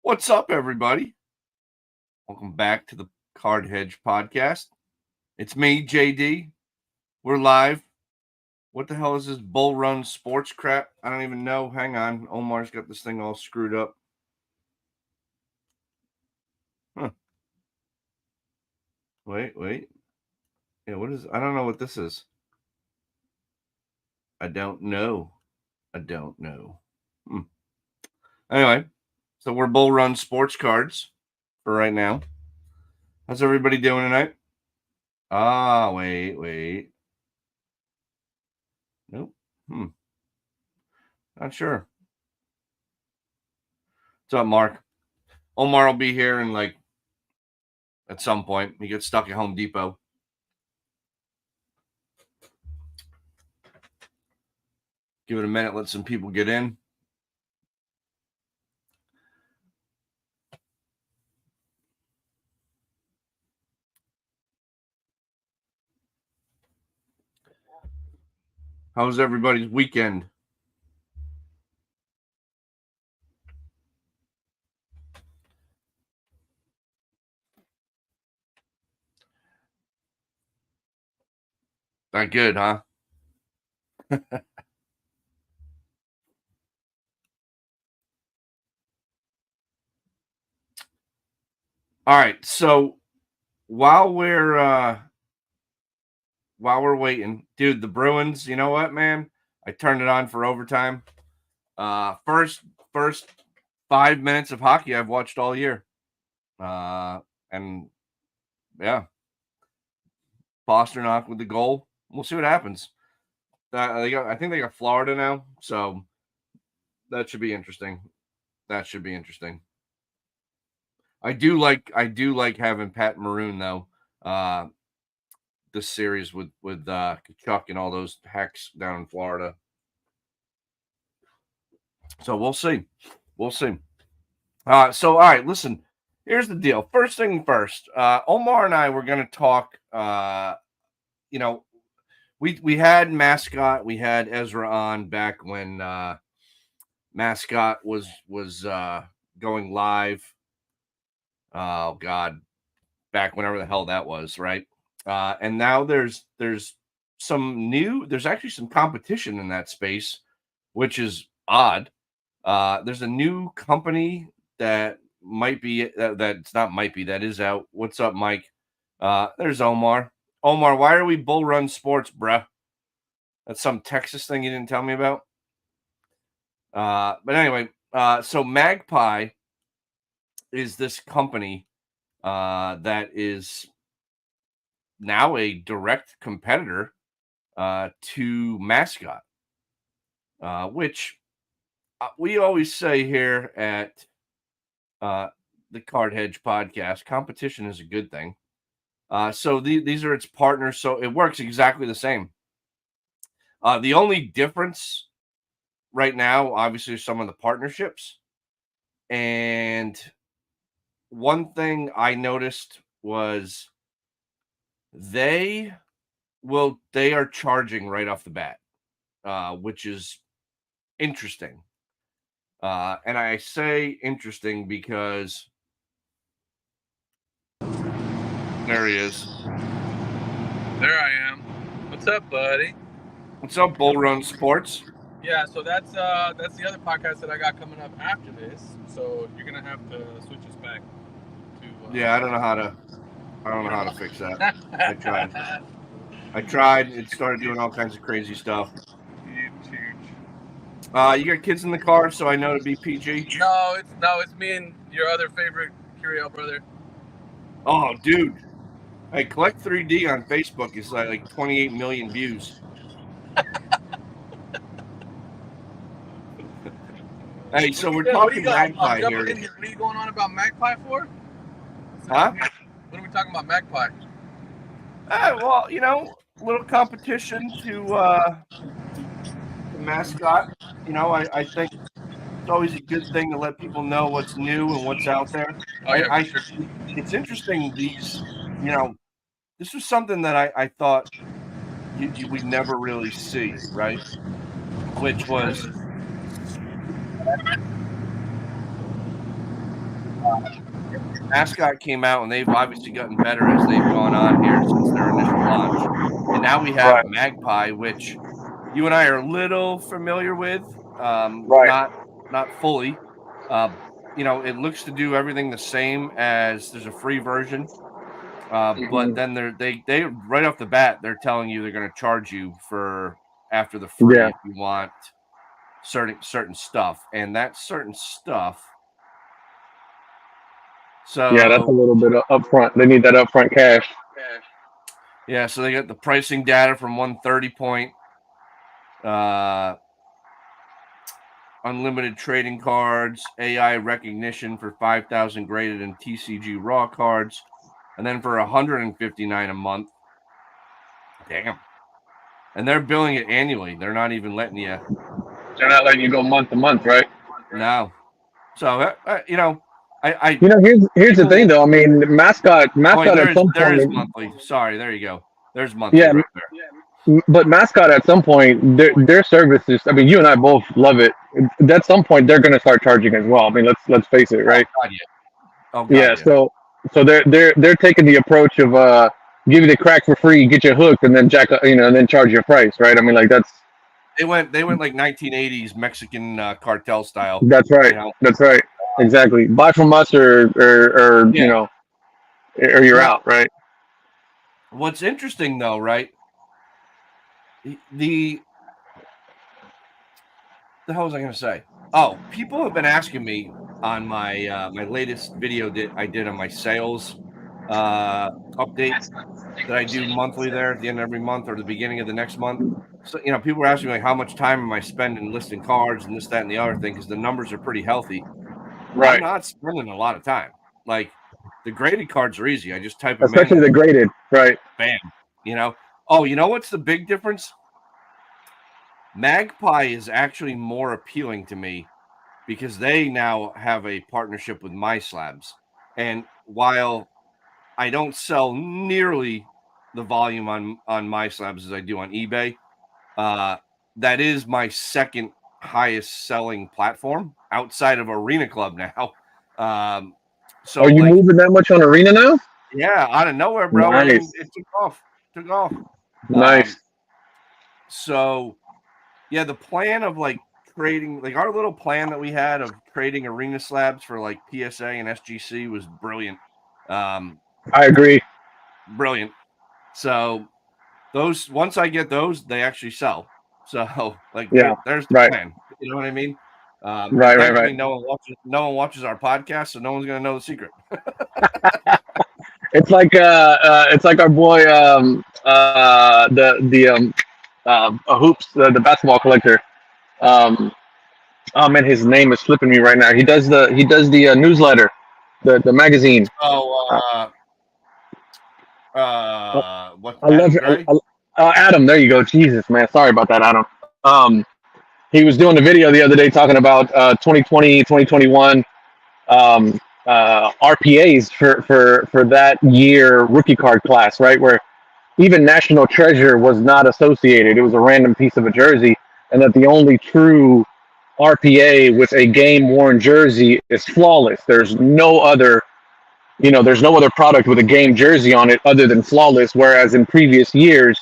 What's up, everybody? Welcome back to the Hedge podcast. It's me, JD. We're live. What the hell is this bull run sports crap? I don't even know. Hang on. Omar's got this thing all screwed up. Huh. Wait. Yeah, what is I don't know what this is. I don't know. Anyway, so we're bull run sports cards for right now. How's everybody doing tonight? Wait. Nope. Not sure. What's up, Mark? Omar will be here in at some point. He gets stuck at Home Depot. Give it a minute, let some people get in. How was everybody's weekend? Not good, huh? All right, so while we're waiting, dude, the Bruins, you know what, man? I turned it on for overtime. First 5 minutes of hockey I've watched all year. And yeah, Pasternak with the goal. We'll see what happens. I think they got Florida now, so that should be interesting. I do like having Pat Maroon though. This series with Kachuk and all those hacks down in Florida. So we'll see. So all right, listen. Here's the deal. First thing first. Omar and I were going to talk. We had Mascot, we had Ezra on back when Mascot was going live. Oh God, back whenever the hell that was, right? And now there's actually some competition in that space, which is odd. There's a new company that that is out. What's up, Mike? There's Omar. Omar, why are we Bull Run Sports, bruh? That's some Texas thing you didn't tell me about. But anyway, so Magpie is this company that is now a direct competitor to Mascot, which we always say here at the Card Hedge podcast, competition is a good thing. So these are its partners, so it works exactly the same. The only difference right now, obviously, is some of the partnerships. And one thing I noticed was they are charging right off the bat, which is interesting. And I say interesting because there he is. There I am. What's up, buddy? What's up, Bull Run Sports? Yeah, so that's the other podcast that I got coming up after this. So you're gonna have to switch us back to. Yeah, I don't know how to fix that. I tried. It started doing all kinds of crazy stuff. Huge. You got kids in the car, so I know to be PG. No, it's me and your other favorite Curiel brother. Oh, dude. Hey, Collect 3D on Facebook is like 28 million views. Hey, so we're talking Magpie here. What are you going on about Magpie for? Huh? What are we talking about Magpie? Well, a little competition to the Mascot. I think it's always a good thing to let people know what's new and what's out there. Oh, yeah, sure. It's interesting. This was something that I thought we'd never really see, right? Which was Mascot came out, and they've obviously gotten better as they've gone on here since their initial launch. And now we have Right. Magpie, which you and I are a little familiar with, Right. not fully. Uh, it looks to do everything the same as there's a free version, but Hmm. then they right off the bat they're telling you they're going to charge you for after the free Yeah. if you want certain stuff, and that certain stuff. Yeah, that's a So little bit of upfront. They need that upfront cash. yeah, so they got the pricing data from 130 point, uh, unlimited trading cards, AI recognition for 5,000 graded and TCG raw cards, and then for 159 a month. Damn. And they're billing it annually. They're not even letting you They're not letting you go month to month, right? now. So I Here's the thing people. though. I mean, Oh wait, mascot at some there is point, monthly. Sorry, there you go. There's monthly yeah, right there. but mascot at some point, their services. I mean, you and I both love it. At some point, they're going to start charging as well. I mean, let's face it, Oh right? god, yeah. Oh god, Yeah. yeah. So they're taking the approach of give you the crack for free, get you hooked, and then and then charge your price, right? I mean, like They went like 1980s Mexican cartel style. that's You right, know. that's right, exactly. Buy from us, or Yeah. or you're Now, out, right? what's interesting though, right? The hell was I going to say? Oh, people have been asking me on my latest video that I did on my sales update that I do monthly there at the end of every month or the beginning of the next month. So people are asking me like, how much time am I spending listing cards and this, that, and the other thing because the numbers are pretty healthy. I'm Right. not spending a lot of time. Like the graded cards are easy. I just type them in Especially the and graded, right? bam. You know. Oh, you know what's the big difference? Magpie is actually more appealing to me because they now have a partnership with My Slabs. And while I don't sell nearly the volume on My Slabs as I do on eBay, uh, that is my second highest selling platform outside of Arena Club now. Um, Are so you like, moving that much on Arena now? yeah, out of nowhere, bro. I Nice, mean, it took off, took off. nice. Um, so yeah, the plan of like trading, like our little plan that we had of trading arena slabs for like PSA and SGC was brilliant. Um, I agree. brilliant. So those once I get those, they actually sell. So like Yeah. there's the Right. plan. You know what I mean? And Right. Right. Right. thankfully no one watches our podcast, so no one's gonna know the secret. It's like our boy hoops the basketball collector. Um, oh man, his name is slipping me right now. He does the newsletter, the magazine. Uh, Oh, what's I love Adam it. Gray? Adam. There you go. Jesus, man. Sorry about that, Adam. He was doing the video the other day talking about 2020, 2021 RPAs for that year rookie card class, right? Where even National Treasure was not associated. It was a random piece of a jersey, and that the only true RPA with a game worn jersey is flawless. There's no other product with a game jersey on it other than flawless. Whereas in previous years,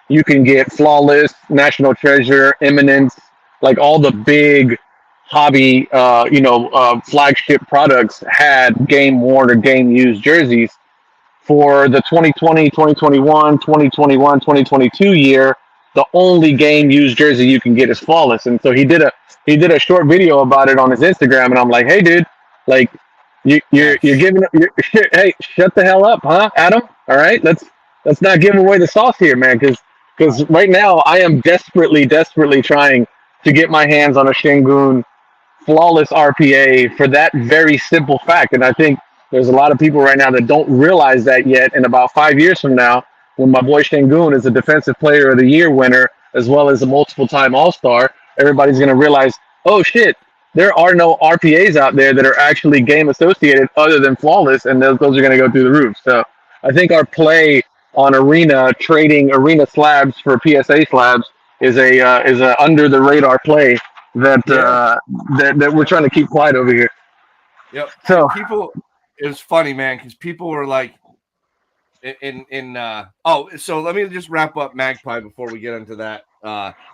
you can get flawless, National Treasure, Eminence, like all the big hobby, flagship products had game worn or game used jerseys. For the 2020, 2021, 2021, 2022 year, the only game used jersey you can get is flawless. And so he did a short video about it on his Instagram, and I'm like, hey, dude, like you're Yes. giving hey, shut the hell up, huh, Adam? All right, let's not give away the sauce here, man, because right now I am desperately trying to get my hands on a Shingun flawless RPA for that very simple fact. And I think there's a lot of people right now that don't realize that yet. And about 5 years from now, when my boy Shangoon is a Defensive Player of the Year winner, as well as a multiple time All Star, everybody's going to realize, oh shit, there are no RPAs out there that are actually game associated other than flawless, and those are going to go through the roof. So I think our play on Arena, trading Arena slabs for PSA slabs, is a under the radar play that Yeah. that we're trying to keep quiet over here. Yep. So And people, it was funny, man, because people were like, so let me just wrap up Magpie before we get into that.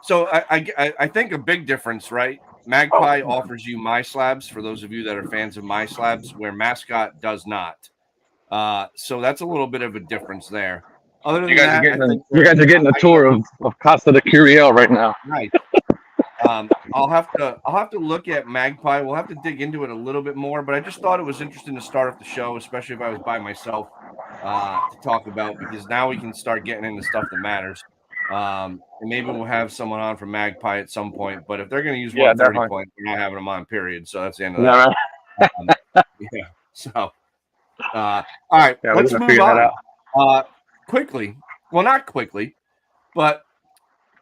So I think a big difference, right? Magpie offers you my slabs for those of you that are fans of my slabs, where Mascot does not. So that's a little bit of a difference there. Other you than guys are that, I getting think you guys are getting a tour of Casa de Curiel right now. nice. I'll have to look at Magpie. We'll have to dig into it a little bit more, but I just thought it was interesting to start off the show, especially if I was by myself, to talk about, because now we can start getting into stuff that matters. And maybe we'll have someone on from Magpie at some point. But if they're going to use Yeah, 130 definitely. points, we're not having them on. Period. So that's the end of Yeah, that. right. Um, yeah. So all right, Yeah, we let's gotta move figure that on. out. Quickly. Well, not quickly, but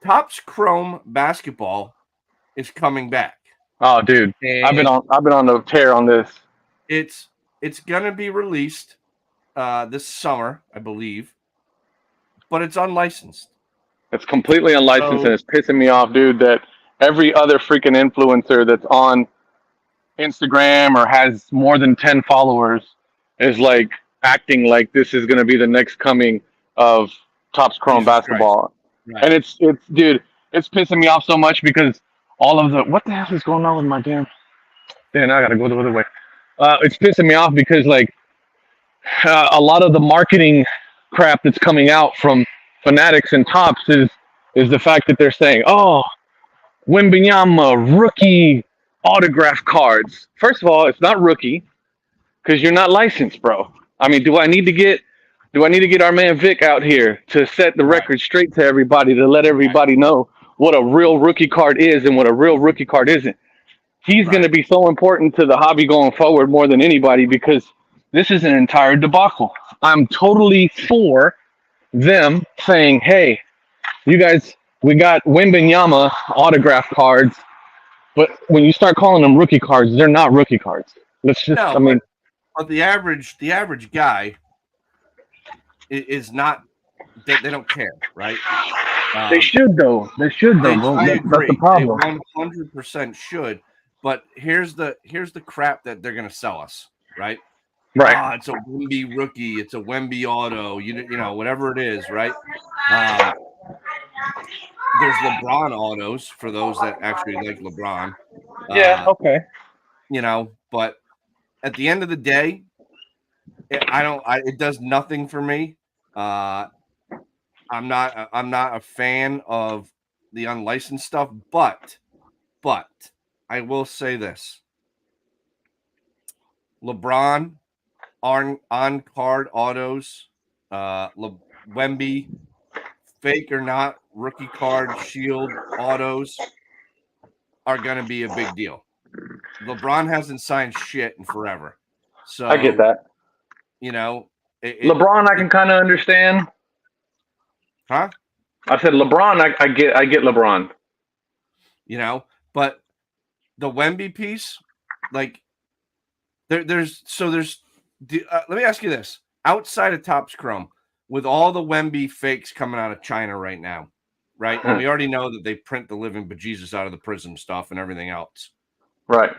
Topps Chrome basketball is coming back. Oh, dude, And I've been on the tear on this. it's gonna be released this summer, I believe, but it's unlicensed. It's completely unlicensed and So it's pissing me off, dude. That every other freaking influencer that's on Instagram or has more than 10 followers is like acting like this is gonna be the next coming of Topps Chrome Jesus Christ, basketball, and right? it's dude, it's pissing me off so much because all of the what the hell is going on with my damn? Damn, I gotta go the other way. It's pissing me off because like a lot of the marketing crap that's coming out from Fanatics and Tops is the fact that they're saying, "Oh, Wimbenyama rookie autograph cards." First of all, it's not rookie because you're not licensed, bro. I mean, do I need to get our man Vic out here to set the Right, record straight to everybody to let right, everybody know what a real rookie card is and what a real rookie card isn't? He's going right. to be so important to the hobby going forward more than anybody because this is an entire debacle. I'm totally for them saying, "Hey, you guys, we got Wimbenyama autograph cards, but when you start calling them rookie cards, they're not rookie cards." Let's just, No, I mean, but the average guy is not. They don't care, right? they Um, should though. They should though, bro. I That's the agree. They problem. 100% should. But here's the crap that they're gonna sell us, right? Right. Ah, it's a Wemby rookie, it's a Wemby auto, you know, whatever it is, right? Um, there's LeBron autos for those that actually like LeBron. Yeah. Uh, Okay. you know, but at the end of the day, it does nothing for me. Uh, I'm not a fan of the unlicensed stuff, but I will say this. LeBron on card autos, Wemby, fake or not, rookie card shield autos are going to be a big deal. LeBron hasn't signed shit in forever. I get So, that. you know, LeBron, I can kind of understand. huh? I said LeBron, I get LeBron. You know, but the Wemby piece, like, there's let me ask you this: outside of Topps Chrome, with all the Wemby fakes coming out of China right now, right? And we already know that they print the living bejesus out of the Prism stuff and everything else. Right.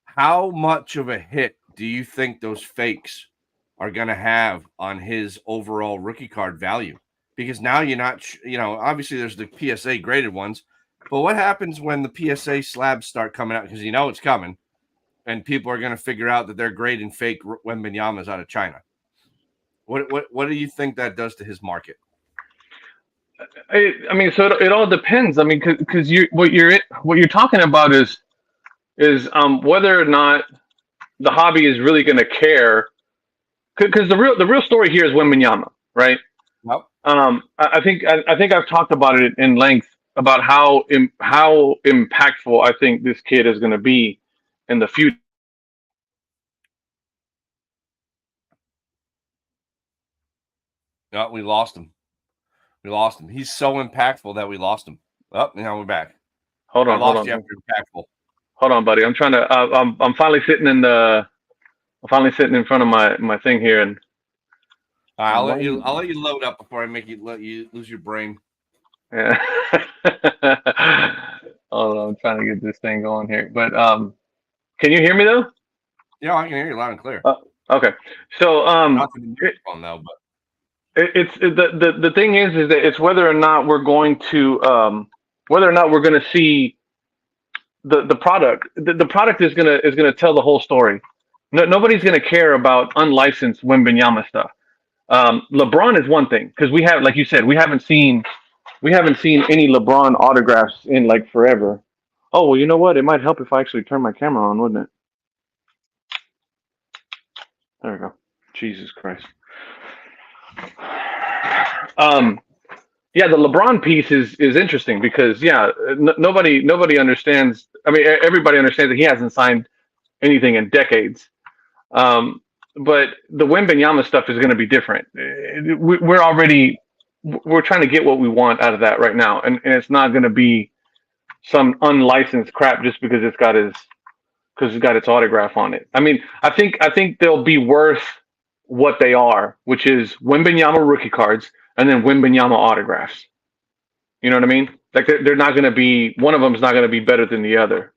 How much of a hit do you think those fakes are going to have on his overall rookie card value? Because now you're not, you know, obviously there's the PSA graded ones, but what happens when the PSA slabs start coming out? Because you know it's coming, and people are going to figure out that they're grading fake Wembenyamas out of China. What do you think that does to his market? I mean, so it all depends. I mean, because what you're talking about is whether or not the hobby is really going to care. Because the real story here is Wembenyama, right? Well, I think I've talked about it in length about how impactful I think this kid is going to be in the future. no, we lost him. We lost him. He's so impactful that we lost him. Oh, now we're back. I Hold lost you on, after impactful. hold on, buddy. I'm trying to. I'm finally sitting I'm finally sitting in front of my thing here, and All right, why? I'll let you load up before I let you lose your brain. Yeah. Hold on, I'm trying to get this thing going here. But can you hear me though? Yeah, I can hear you loud and clear. Okay. So Nothing in your phone though, but the thing is that it's whether or not we're going to see the product. The product is gonna tell the whole story. No, nobody's gonna care about unlicensed Wembenyama stuff. LeBron is one thing because we have, like you said, we haven't seen any LeBron autographs in like forever. Oh well, you know what? It might help if I actually turn my camera on, wouldn't it? There we go. Jesus Christ. Um, yeah, the LeBron piece is interesting because nobody understands. I mean, everybody understands that he hasn't signed anything in decades. Um, but the Wembenyama stuff is going to be different. We're trying to get what we want out of that right now, and it's not going to be some unlicensed crap just because it's got its autograph on it. I mean, I think they'll be worth what they are, which is Wembenyama rookie cards and then Wembenyama autographs. You know what I mean? Like they're not going to be, one of them is not going to be better than the other.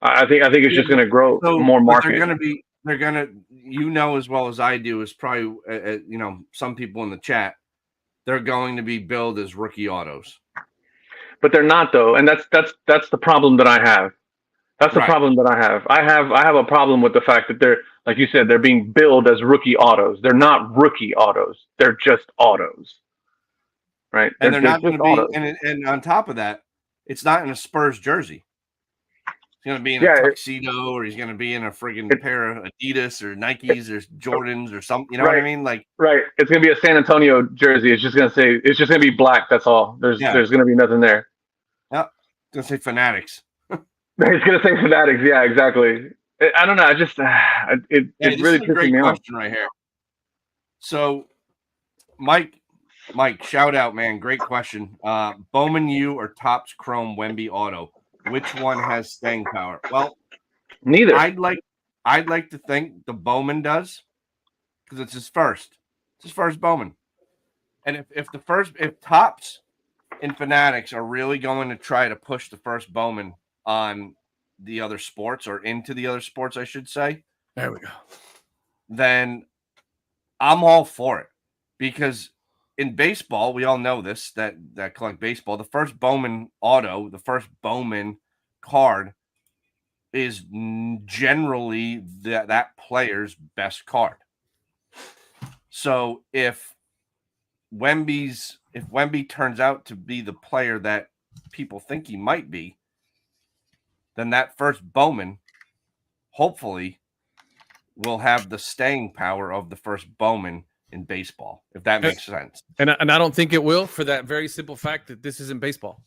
I think it's just going to grow more market. They're gonna, as well as I do, is probably some people in the chat. They're going to be billed as rookie autos, but they're not though, and that's the problem that I have. That's the problem that I have. I have a problem with the fact that they're, like you said, they're being billed as rookie autos. They're not rookie autos. They're just autos, right? And they're not going to be. And on top of that, it's not in a Spurs jersey. He's going to be in a tuxedo, or he's going to be in a friggin' pair of Adidas or Nikes or Jordans or something. You know what I mean? Like, right. It's going to be a San Antonio jersey. It's just going to be black. That's all. There's going to be nothing there. Yeah, it's going to say Fanatics. It's going to say Fanatics. Yeah, exactly. I don't know. I just it really pisses me off. Question right here. So, Mike, shout out, man. Great question. Bowman U or Topps Chrome Wemby Auto? Which one has staying power? Well, neither. I'd like to think the Bowman does, because it's his first. It's his first Bowman. And if Topps and Fanatics are really going to try to push the first Bowman on the other sports, or into the other sports, I should say. There we go. Then I'm all for it, because in baseball, we all know this, that collect baseball, the first Bowman auto, the first Bowman card is generally that player's best card. So if Wemby turns out to be the player that people think he might be, then that first Bowman hopefully will have the staying power of the first Bowman in baseball, if that makes sense. And I don't think it will, for that very simple fact that this isn't baseball.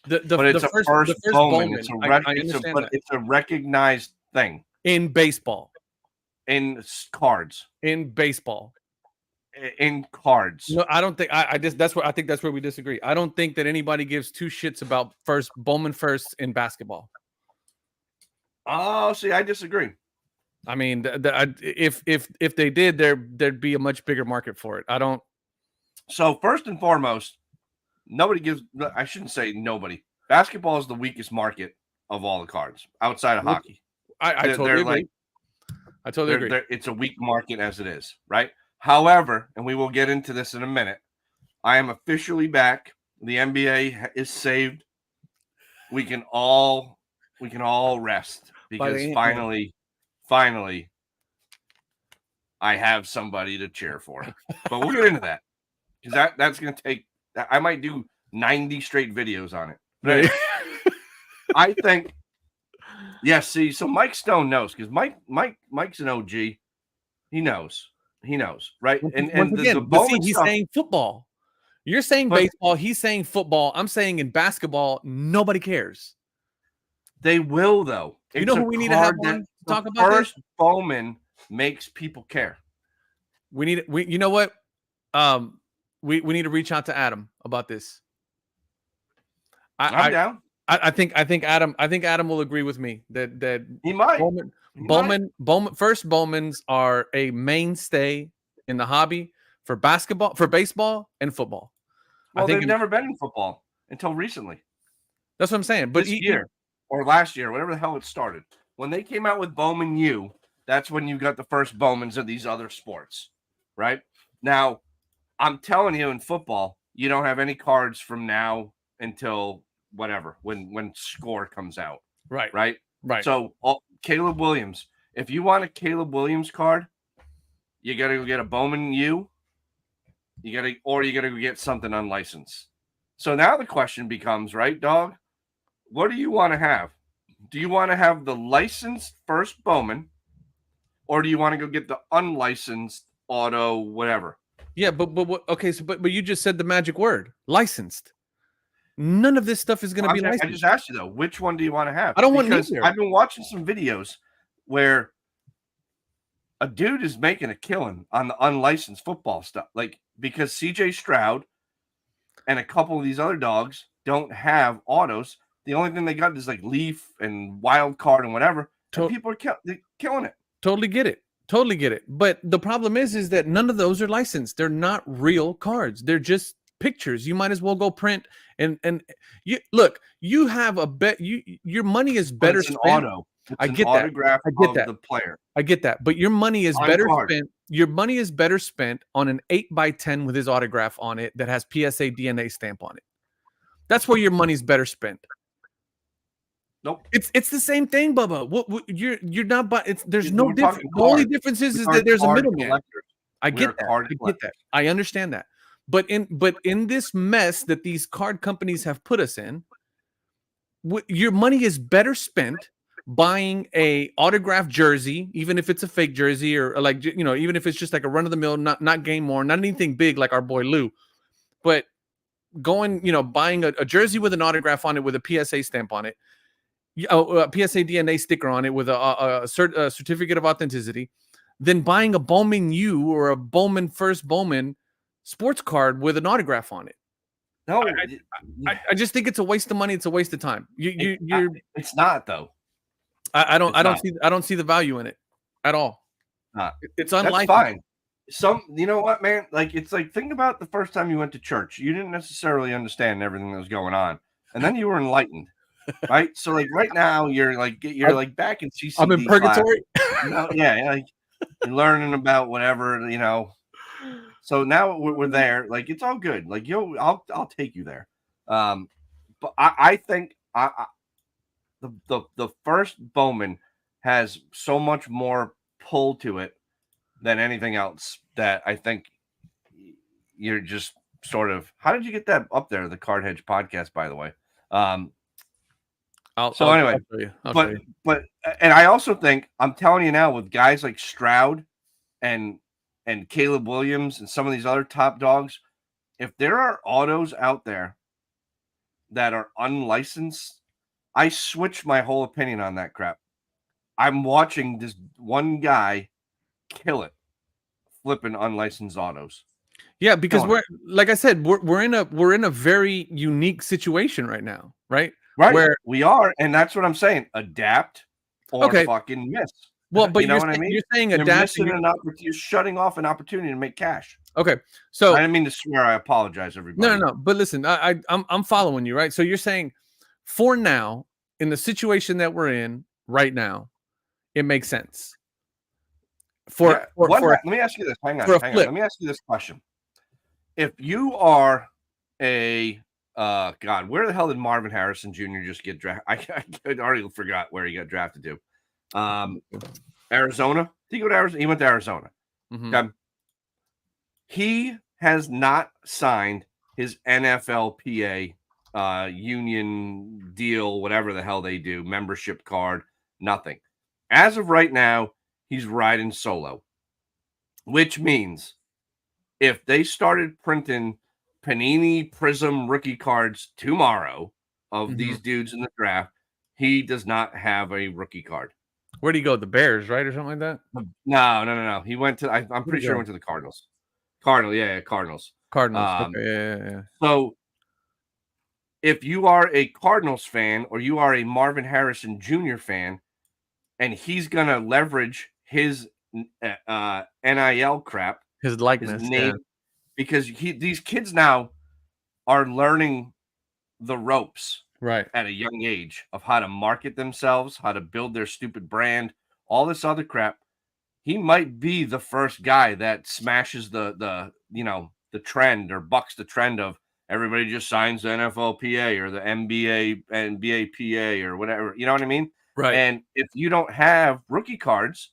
But it's a first Bowman. It's a recognized thing in baseball, in cards, in baseball, in cards. No, I don't think. I think that's where we disagree. I don't think that anybody gives two shits about first Bowman first in basketball. Oh, see, I disagree. I mean, if they did, there'd be a much bigger market for it. I don't. So first and foremost, nobody gives. I shouldn't say nobody. Basketball is the weakest market of all the cards outside of hockey. I totally agree. I totally agree. It's a weak market as it is, right? However, and we will get into this in a minute, I am officially back. The NBA is saved. We can all rest, because finally, I have somebody to cheer for. But we'll get into that, because that's going to take. I might do 90 straight videos on it. But anyway, I think. Yes. See, so Mike Stone knows, because Mike's an OG. He knows, right? And again, he's saying football. You're saying baseball. He's saying football. I'm saying in basketball, nobody cares. They will, though. You know who we need to have on to talk about this? First Bowman makes people care. You know what? We need to reach out to Adam about this. I'm down. I think Adam will agree with me that he might. Bowman first Bowmans are a mainstay in the hobby for basketball, for baseball, and football. Well, they've never been in football until recently. That's what I'm saying. But this year or last year, whatever the hell it started. When they came out with Bowman U, that's when you got the first Bowmans of these other sports, right? Now, I'm telling you, in football, you don't have any cards from now until whatever, when Score comes out, Right. right? Right. So Caleb Williams, if you want a Caleb Williams card, you got to go get a Bowman U. You got to go get something unlicensed. So now the question becomes, right, dog? What do you want to have? Do you want to have the licensed first Bowman, or do you want to go get the unlicensed auto whatever? Yeah, but what? Okay, so but you just said the magic word, licensed. None of this stuff is going to be licensed. I just asked you though, which one do you want to have? I don't want because neither. I've been watching some videos where a dude is making a killing on the unlicensed football stuff, like because CJ Stroud and a couple of these other dogs don't have autos. The only thing they got is like Leaf and Wild Card and whatever. And people are killing it. Totally get it. Totally get it. But the problem is that none of those are licensed. They're not real cards. They're just pictures. You might as well go print and you look. You have a bet. Your money is better spent. Auto. I get that. Autograph I get of that. The player. I get that. But your money is better spent. Your money is better spent on an 8x10 with his autograph on it that has PSA DNA stamp on it. That's where your money's better spent. Nope. It's the same thing, Bubba. What you're not, but there's no difference. The only difference is that there's a middleman. I get that. I understand that. But in this mess that these card companies have put us in, your money is better spent buying a autographed jersey, even if it's a fake jersey or like, you know, even if it's just like a run of the mill, not game worn, not anything big like our boy Lou, but going, you know, buying a jersey with an autograph on it with a PSA stamp on it, a PSA DNA sticker on it with a certificate of authenticity, then buying a Bowman U or a Bowman first Bowman sports card with an autograph on it. No, I just think it's a waste of money. It's a waste of time. It's not though. I don't see the value in it at all. It's unlikely. That's fine. You know what, man? Like, it's like, think about the first time you went to church. You didn't necessarily understand everything that was going on, and then you were enlightened, right? So, like, right now, you're like back in CCD. I'm in purgatory. Yeah, like you're learning about whatever, you know. So now we're there. Like, it's all good. Like, I'll take you there. But I think the first Bowman has so much more pull to it than anything else that I think you're just sort of. How did you get that up there? The Card Hedge podcast, by the way. I'll show you. But I also think, I'm telling you now, with guys like Stroud and Caleb Williams and some of these other top dogs, if there are autos out there that are unlicensed, I switch my whole opinion on that crap. I'm watching this one guy kill it, flipping unlicensed autos. Yeah, because like I said, we're in a very unique situation right now, right? Right. Where we are, and that's what I'm saying. Adapt or fucking miss. Well, but you know what I mean? You're saying adapt. You're shutting off an opportunity to make cash. Okay, so I didn't mean to swear. I apologize, everybody. No. But listen, I'm following you, right? So you're saying, for now, in the situation that we're in right now, it makes sense. Let me ask you this. Hang on. Let me ask you this question. If you are a God, where the hell did Marvin Harrison Jr. just get drafted? I already forgot where he got drafted to. Arizona. Did he go to Arizona? He went to Arizona. Mm-hmm. Okay. He has not signed his NFLPA union deal, whatever the hell they do, membership card, nothing. As of right now, he's riding solo, which means if they started printing Panini Prism rookie cards tomorrow of these dudes in the draft, he does not have a rookie card. Where'd he go? The Bears, right? Or something like that? No. He went to, I'm pretty sure he went to the Cardinals. Cardinals. Yeah. So if you are a Cardinals fan or you are a Marvin Harrison Jr. fan, and he's going to leverage his NIL crap, his likeness, his name, because these kids now are learning the ropes right, at a young age of how to market themselves, how to build their stupid brand, all this other crap, he might be the first guy that smashes the trend or bucks the trend of everybody just signs the NFLPA or the NBAPA or whatever. You know what I mean? right. And if you don't have rookie cards,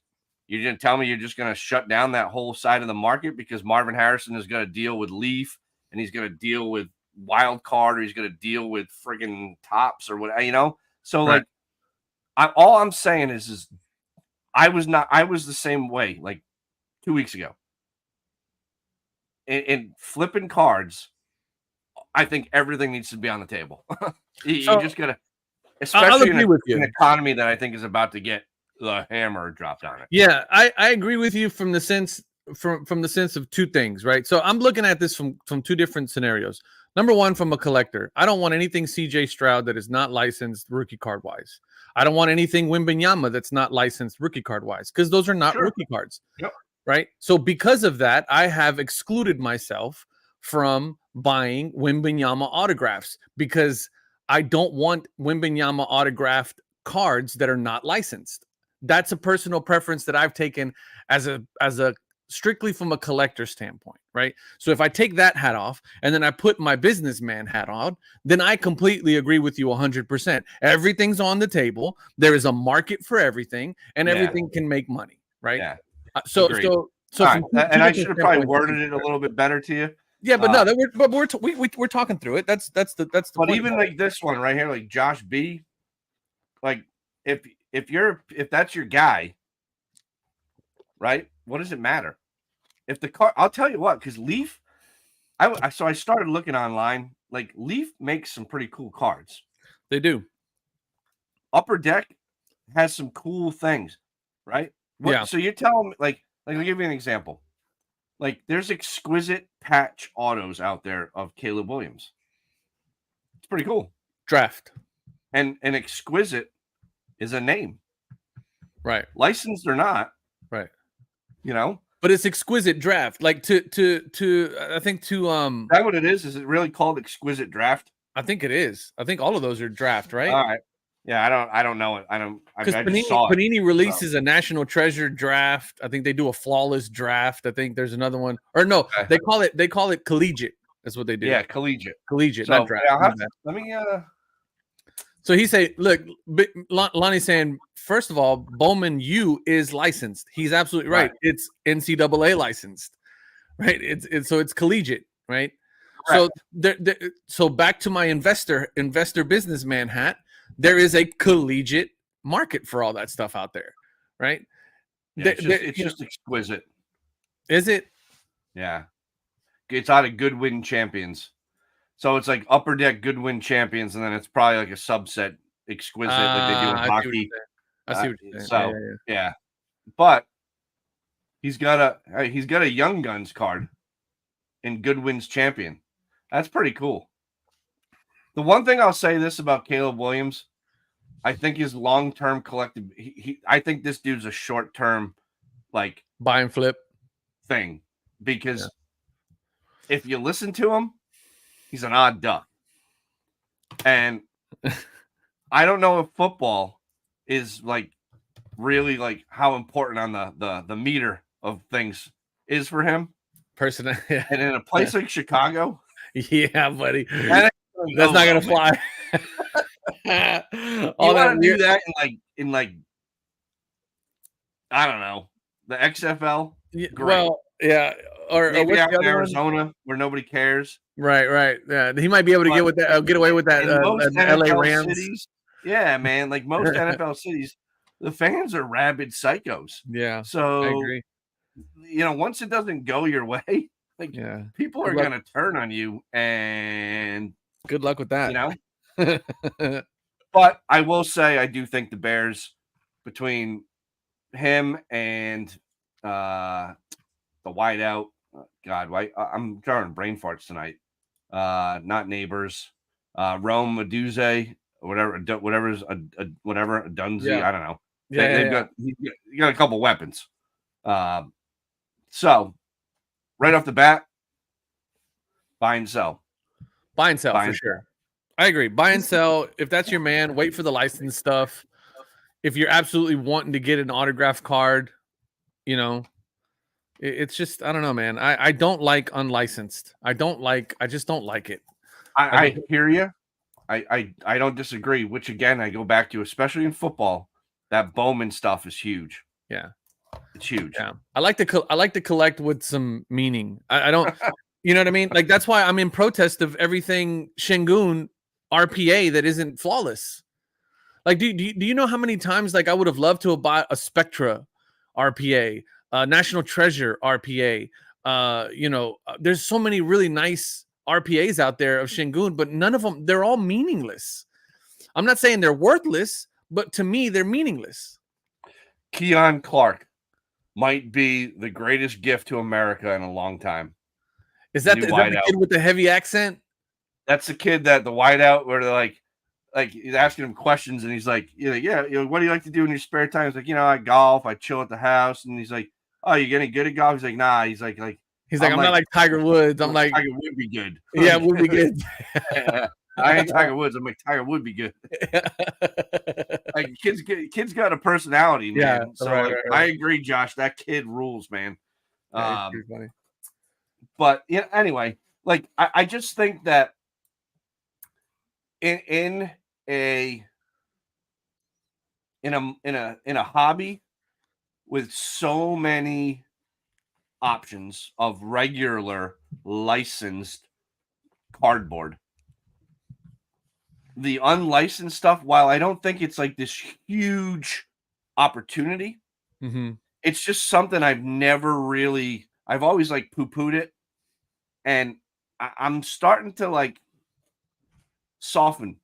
you're going to tell me you're just going to shut down that whole side of the market because Marvin Harrison is going to deal with Leaf and he's going to deal with Wild Card or he's going to deal with friggin' Tops or what, you know? So, Right. all I'm saying is I was the same way like 2 weeks ago. In flipping cards, I think everything needs to be on the table. You just got to, especially in an economy that I think is about to get the hammer dropped on it. Yeah, I agree with you from the sense of two things, right? So I'm looking at this from two different scenarios. Number one, from a collector, I don't want anything CJ Stroud that is not licensed rookie card wise. I don't want anything Wembanyama that's not licensed rookie card wise because those are not rookie cards. Yep. Right. So because of that, I have excluded myself from buying Wembanyama autographs because I don't want Wembanyama autographed cards that are not licensed. That's a personal preference that I've taken as a strictly from a collector standpoint, right? So if I take that hat off and then I put my businessman hat on, then I completely agree with you 100%. Everything's on the table. There is a market for everything and everything can make money, right? Yeah. So right. And I should have probably worded it a little bit better to you. Yeah, but no, we're talking through it. That's the But point. Even like this one right here, like Josh B, like if that's your guy, right? What does it matter? If the car, I'll tell you what, because Leaf, I started looking online. Like Leaf makes some pretty cool cards. They do. Upper Deck has some cool things, right? Yeah. So you're telling me, like I'll give you an example. Like there's exquisite patch autos out there of Caleb Williams. It's pretty cool. Draft. And an exquisite is a name. Right. Licensed or not. Right. You know? But it's exquisite draft. Like to I think to Is that what it is? Is it really called exquisite draft? I think it is. I think all of those are draft, right? All right. Yeah, I don't know it. Because Panini releases a National Treasure draft. I think they do a flawless draft. I think there's another one. Or no, they call it collegiate. That's what they do. Yeah, collegiate. Collegiate, so, not draft. Let me So he say, look, Lonnie's saying, first of all, Bowman U is licensed. He's absolutely right. It's NCAA licensed, right? It's collegiate, right? Correct. So so back to my investor businessman hat. There is a collegiate market for all that stuff out there, right? Yeah, it's just exquisite. Is it? Yeah. It's out of Goodwin Champions. So it's like Upper Deck Goodwin Champions, and then it's probably like a subset exquisite like they do in hockey. I see what you're saying. So yeah. But he's got a Young Guns card in Goodwin's Champion. That's pretty cool. The one thing I'll say this about Caleb Williams, I think his long-term collective. I think this dude's a short-term, like buy and flip thing, because if you listen to him, he's an odd duck, and I don't know if football is like really like how important on the meter of things is for him. Personally, and in a place like Chicago, yeah, buddy. That's not gonna fly. You want to do that in like I don't know, the XFL. Yeah, well, yeah, or maybe out in Arizona where nobody cares. Right. Yeah, he might be able to get away with that. LA Rams. Cities, yeah, man. Like most NFL cities, the fans are rabid psychos. Yeah. So I agree. Once it doesn't go your way, like people are gonna turn on you, and good luck with that. But I will say I do think the Bears, between him and the wideout, I'm drawing brain farts tonight. Not Neighbors, Rome Aduze, whatever's a Dunzy. Yeah. I don't know. They've got a couple weapons. So right off the bat, buy and sell. Buy and sell for sure. I agree. Buy and sell. If that's your man, wait for the license stuff. If you're absolutely wanting to get an autograph card, you know, it's just, I don't know, man. I don't like unlicensed. I just don't like it. I hear you. I don't disagree, which again, I go back to, especially in football, that Bowman stuff is huge. Yeah. It's huge. Yeah. I like to collect with some meaning. I don't, you know what I mean? Like, that's why I'm in protest of everything Shingun RPA that isn't flawless. Like, do you know how many times, like, I would have loved to have bought a Spectra RPA, National Treasure RPA. There's so many really nice RPAs out there of Shingun, but none of them, they're all meaningless. I'm not saying they're worthless, but to me, they're meaningless. Keon Clark might be the greatest gift to America in a long time. Is that the kid with the heavy accent? That's the kid that the whiteout where they're like he's asking him questions and he's like, what do you like to do in your spare time? He's like, I golf, I chill at the house. And he's like, oh, you getting good at golf? He's like, nah. He's like, I'm not like Tiger Woods. I'm like, Tiger would be good. Yeah, would be good. I ain't Tiger Woods. I'm like, Tiger would be good. Like, kids got a personality, man. Yeah, so right. I agree, Josh. That kid rules, man. Yeah, it's funny. But anyway, like I just think that in a hobby with so many options of regular licensed cardboard, the unlicensed stuff, while I don't think it's like this huge opportunity, it's just something I've always like poo-pooed it, and I'm starting to like soften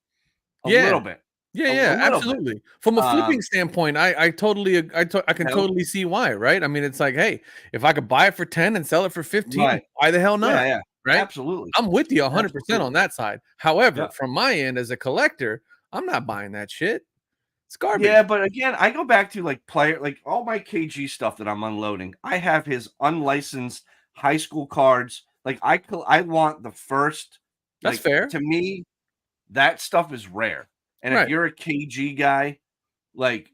a little bit. Yeah, absolutely. From a flipping standpoint, I can totally see why, right? I mean, it's like, hey, if I could buy it for 10 and sell it for 15, why the hell not? Yeah, right? Absolutely. I'm with you 100% on that side. However, from my end as a collector, I'm not buying that shit. It's garbage. Yeah, but again, I go back to like all my KG stuff that I'm unloading. I have his unlicensed high school cards. Like I want the first. That's fair. To me, that stuff is rare. And if you're a KG guy, like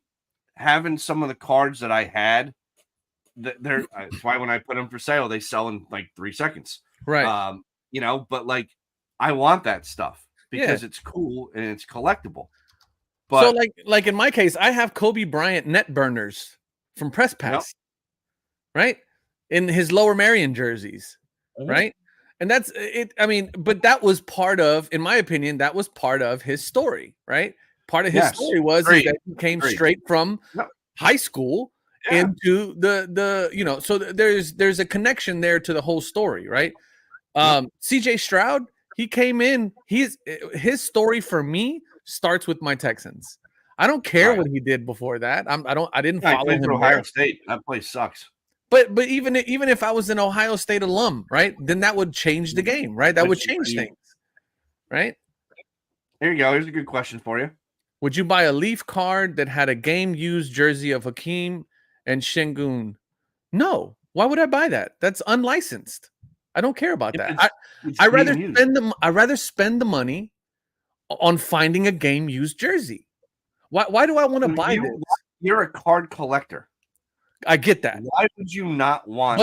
having some of the cards that I had, that's why when I put them for sale, they sell in like 3 seconds. Right. But like I want that stuff because it's cool and it's collectible. But so like in my case, I have Kobe Bryant net burners from Press Pass, right? In his Lower Merion jerseys, right? And that's it. I mean, but that was part of, in my opinion, that was part of his story, right? Part of his story was that he came straight from high school into the so there's a connection there to the whole story, right? CJ Stroud, he came in, his story for me starts with my Texans. I don't care what he did before that. I didn't follow him. Ohio State. That place sucks. But even if I was an Ohio State alum, right, then that would change the game, right? That would change things, right? Here you go. Here's a good question for you. Would you buy a Leaf card that had a game-used jersey of Hakeem and Shingun? No. Why would I buy that? That's unlicensed. I don't care about that. I rather spend the money on finding a game-used jersey. Why do I want to buy this? You're a card collector. I get that. Why would you not want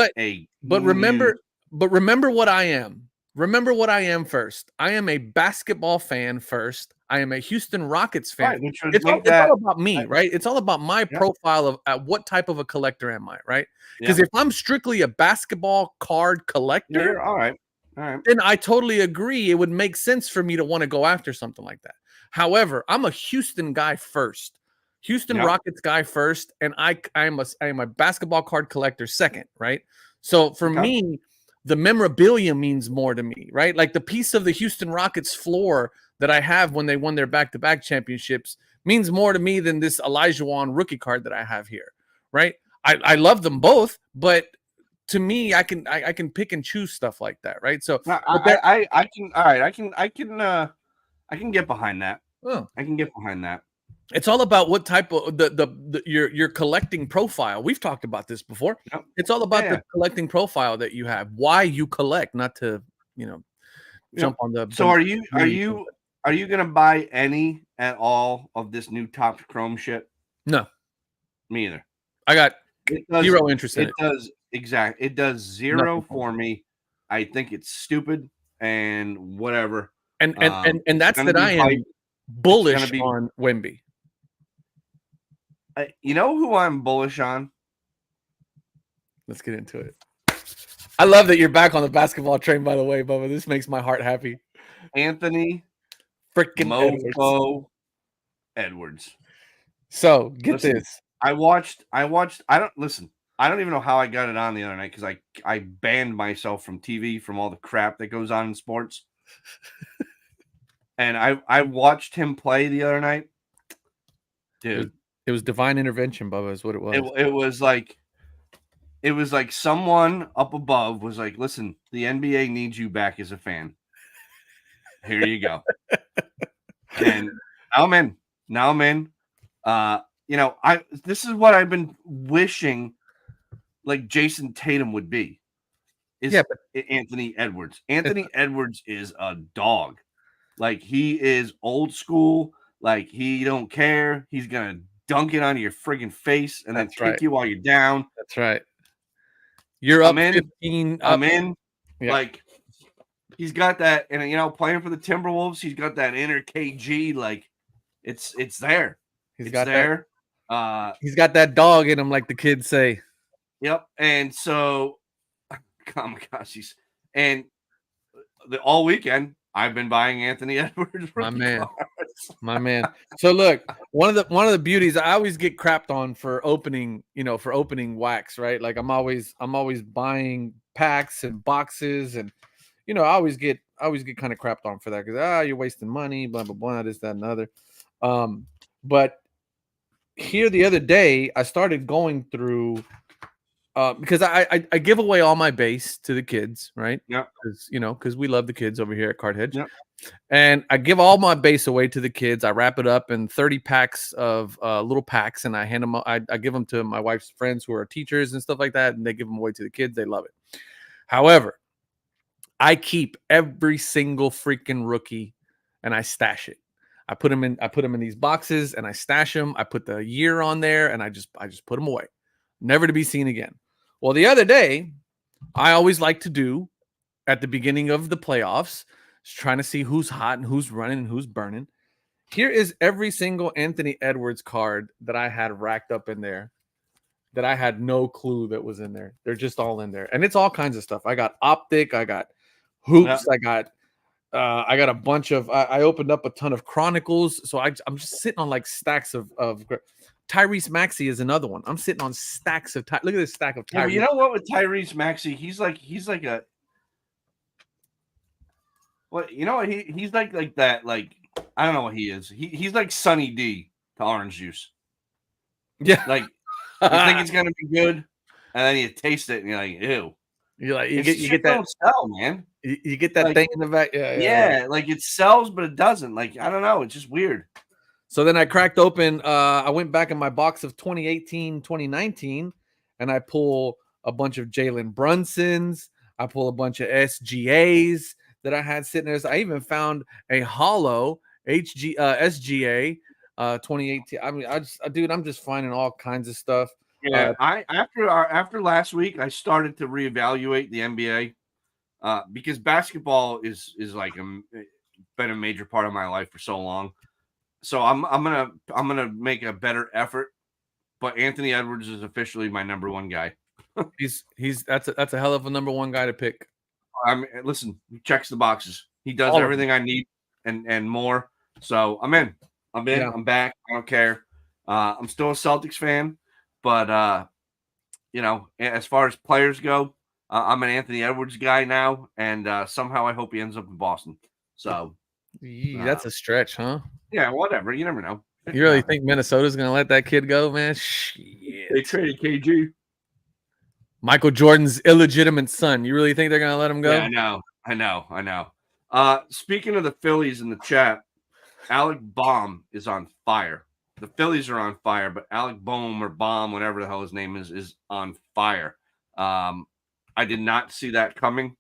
But remember what I am. Remember what I am first. I am a basketball fan first. I am a Houston Rockets fan. Right, it's all about me, right? It's all about my profile of what type of a collector am I, right? Because if I'm strictly a basketball card collector, all right. Then I totally agree. It would make sense for me to want to go after something like that. However, I'm a Houston guy first. Houston Rockets guy first, and I am a basketball card collector second, right? So for me, the memorabilia means more to me, right? Like the piece of the Houston Rockets floor that I have when they won their back-to-back championships means more to me than this Elijah Wan rookie card that I have here, right? I love them both, but to me, I can pick and choose stuff like that, right? So I can get behind that. Oh. I can get behind that. It's all about what type of your collecting profile. We've talked about this before. Yep. It's all about the collecting profile that you have, why you collect, not to jump on the. So are you Are you gonna buy any at all of this new Topps Chrome shit? No, me either. I got zero interest in it. It does zero for me. I think it's stupid and whatever. And that's that I am bullish on Wemby. You know who I'm bullish on? Let's get into it. I love that you're back on the basketball train, by the way, Bubba. This makes my heart happy. Anthony freaking Edwards. So get this. I watched. I don't even know how I got it on the other night because I banned myself from TV from all the crap that goes on in sports. And I watched him play the other night. Dude. It was divine intervention, Bubba, is what it was. It was like someone up above was like, listen, the NBA needs you back as a fan. Here you go. And now I'm in. This is what I've been wishing like Jason Tatum would be. Anthony Edwards. Anthony Edwards is a dog. Like he is old school. Like he don't care. He's gonna dunk it onto your friggin' face and then kick you while you're down. That's right. You're up 15. I'm in. Yeah. Like he's got that, and playing for the Timberwolves, he's got that inner KG. Like it's there. He's got that dog in him, like the kids say. Yep. And so, oh my gosh, all weekend I've been buying Anthony Edwards. My man. So look, one of the beauties, I always get crapped on for opening wax, right? Like I'm always buying packs and boxes, and I always get kind of crapped on for that because you're wasting money, blah blah blah, this, that, and the other. But here the other day, I started going through because I give away all my base to the kids, right? Yeah. Because we love the kids over here at Card Hedge. Yep. And I give all my base away to the kids. I wrap it up in 30 packs of little packs, and I hand them. I give them to my wife's friends who are teachers and stuff like that, and they give them away to the kids. They love it. However, I keep every single freaking rookie, and I stash it. I put them in these boxes, and I stash them. I put the year on there, and I just put them away, never to be seen again. Well, the other day, I always like to do at the beginning of the playoffs, trying to see who's hot and who's running and who's burning. Here is every single Anthony Edwards card that I had racked up in there that I had no clue that was in there. They're just all in there. And it's all kinds of stuff. I got Optic, I got Hoops, I got a bunch of I opened up a ton of Chronicles. So I'm just sitting on like stacks of Tyrese Maxey is another one. I'm sitting on stacks of look at this stack of Tyrese. Yeah, you know what with Tyrese Maxey, he's like a he's like that, like I don't know what he is. He's like Sunny D to orange juice. Yeah. Like you think it's gonna be good, and then you taste it and you're like, ew. You're like you get that don't sell, man. You get that thing in the back. Yeah, like it sells, but it doesn't. Like, I don't know, it's just weird. So then I cracked open, I went back in my box of 2018, 2019, and I pull a bunch of Jalen Brunsons. I pull a bunch of SGAs that I had sitting there. So I even found a hollow SGA 2018. I mean, I'm just finding all kinds of stuff. Yeah, after last week, I started to reevaluate the NBA because basketball is like been a major part of my life for so long. So I'm gonna make a better effort. But Anthony Edwards is officially my number one guy. That's a hell of a number one guy to pick. Listen, he checks the boxes. He does everything I need and more. So I'm in. Yeah. I'm back. I don't care. I'm still a Celtics fan, but as far as players go, I'm an Anthony Edwards guy now, and somehow I hope he ends up in Boston. So that's a stretch, huh? Yeah, whatever. You never know. You really think Minnesota's going to let that kid go, man? Shit. They traded KG. Michael Jordan's illegitimate son. You really think they're going to let him go? Yeah, I know. Speaking of the Phillies in the chat, Alec Baum is on fire. The Phillies are on fire, but Alec Baum or Baum, whatever the hell his name is on fire. I did not see that coming.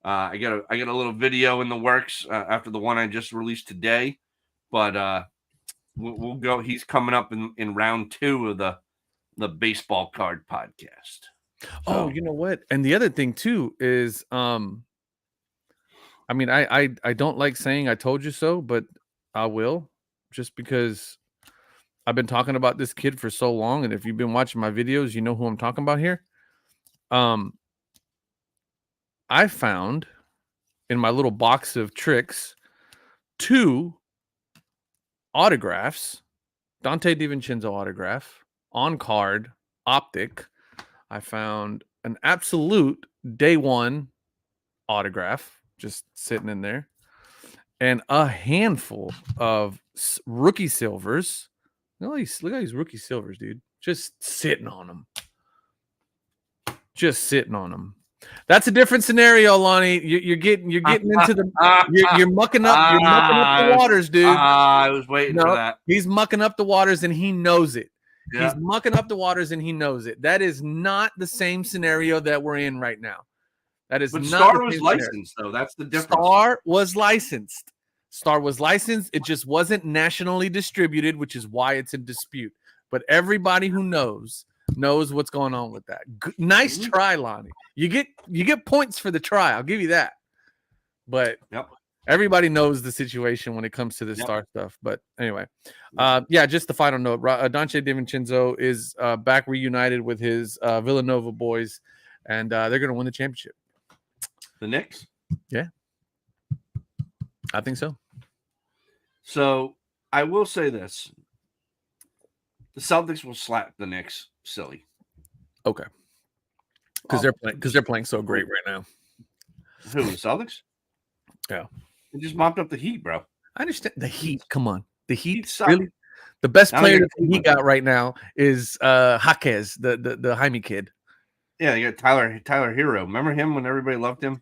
I got a little video in the works after the one I just released today, but we'll go. He's coming up in round 2 of the baseball card podcast. Oh, you know what? And the other thing too is, I mean, I don't like saying I told you so, but I will, just because I've been talking about this kid for so long, and if you've been watching my videos, you know who I'm talking about here. I found in my little box of tricks 2 autographs, Dante DiVincenzo autograph, on card, optic. I found an absolute day 1 autograph just sitting in there, and a handful of rookie silvers. Look at these rookie silvers, dude. Just sitting on them. Just sitting on them. That's a different scenario, Lonnie. You're getting into the you're mucking up the waters, dude. I was waiting for that. He's mucking up the waters and he knows it. Yeah. He's mucking up the waters and he knows it. That is not the same scenario that we're in right now. That is but not. Star was licensed, though. That's the difference. Star was licensed. It just wasn't nationally distributed, which is why it's in dispute. But everybody who knows what's going on with that. Nice try, Lonnie. You get points for the try. I'll give you that. But everybody knows the situation when it comes to the Star stuff. But anyway, just the final note. Dante DiVincenzo is back reunited with his Villanova boys, and they're going to win the championship. The Knicks? Yeah. I think so. So I will say this. The Celtics will slap the Knicks silly. Okay. Because they're playing so great right now. Who, the Celtics? Yeah. They just mopped up the Heat, bro. I understand. The Heat, come on. The Heat really? The best player that he got right now is Jaquez, the Jaime kid. Yeah, they got Tyler Hero. Remember him when everybody loved him?